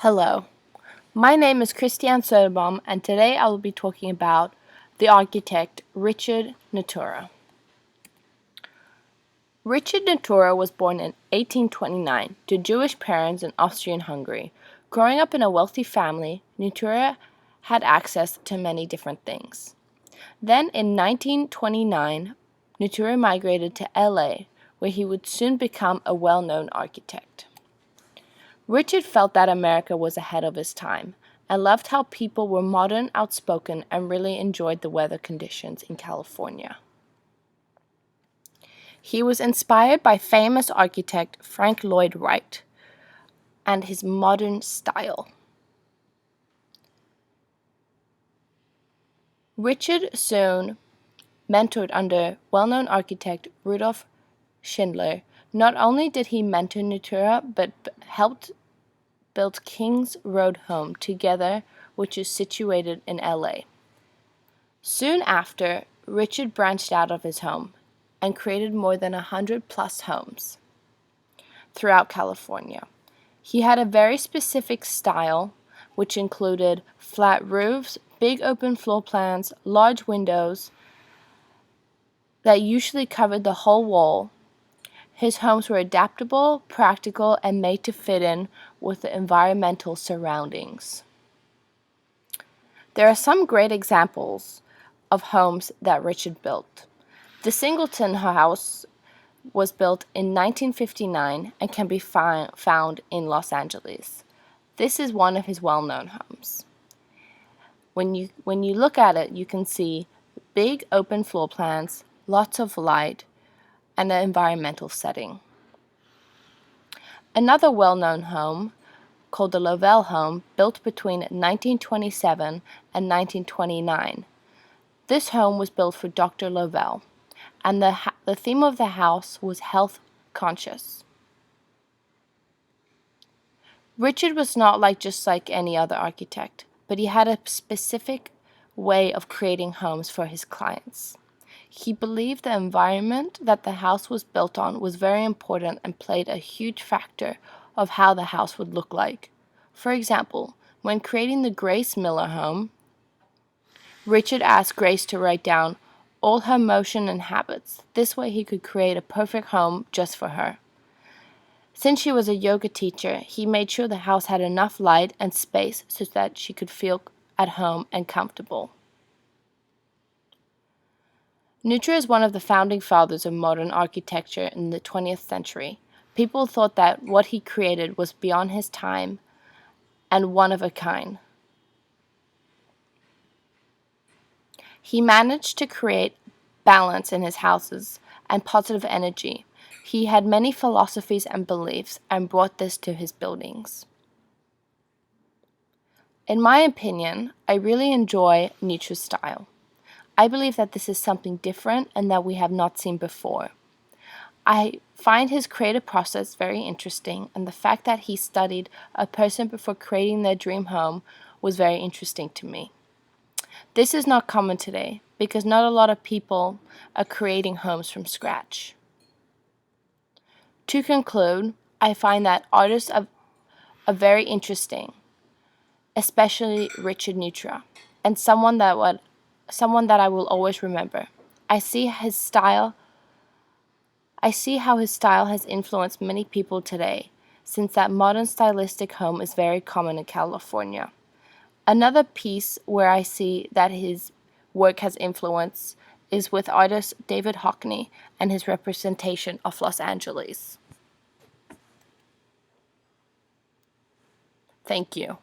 Hello, my name is Christiane Söderbaum, and today I will be talking about the architect Richard Neutra. Richard Neutra was born in 1829 to Jewish parents in Austrian-Hungary. Growing up in a wealthy family, Neutra had access to many different things. Then in 1929, Neutra migrated to LA, where he would soon become a well-known architect. Richard felt that America was ahead of his time and loved how people were modern, outspoken, and really enjoyed the weather conditions in California. He was inspired by famous architect Frank Lloyd Wright and his modern style. Richard soon mentored under well-known architect Rudolf Schindler. Not only did he mentor Neutra, but helped build Kings Road Home together, which is situated in LA. Soon after, Richard branched out of his home and created more than 100+ homes throughout California. He had a very specific style, which included flat roofs, big open floor plans, large windows that usually covered the whole wall. His homes were adaptable, practical, and made to fit in with the environmental surroundings. There are some great examples of homes that Richard built. The Singleton House was built in 1959 and can be found in Los Angeles. This is one of his well-known homes. When you look at it, you can see big open floor plans, lots of light, and an environmental setting. Another well-known home, called the Lovell Home, built between 1927 and 1929. This home was built for Dr. Lovell, and the theme of the house was health conscious. Richard was not just like any other architect, but he had a specific way of creating homes for his clients. He believed the environment that the house was built on was very important and played a huge factor of how the house would look like. For example, when creating the Grace Miller home, Richard asked Grace to write down all her motion and habits. This way he could create a perfect home just for her. Since she was a yoga teacher, he made sure the house had enough light and space so that she could feel at home and comfortable. Neutra is one of the founding fathers of modern architecture in the 20th century. People thought that what he created was beyond his time and one of a kind. He managed to create balance in his houses and positive energy. He had many philosophies and beliefs and brought this to his buildings. In my opinion, I really enjoy Neutra's style. I believe that this is something different and that we have not seen before. I find his creative process very interesting, and the fact that he studied a person before creating their dream home was very interesting to me. This is not common today because not a lot of people are creating homes from scratch. To conclude, I find that artists are very interesting, especially Richard Neutra, and someone that I will always remember. I see how his style has influenced many people today, since that modern stylistic home is very common in California. Another piece where I see that his work has influence is with artist David Hockney and his representation of Los Angeles. Thank you.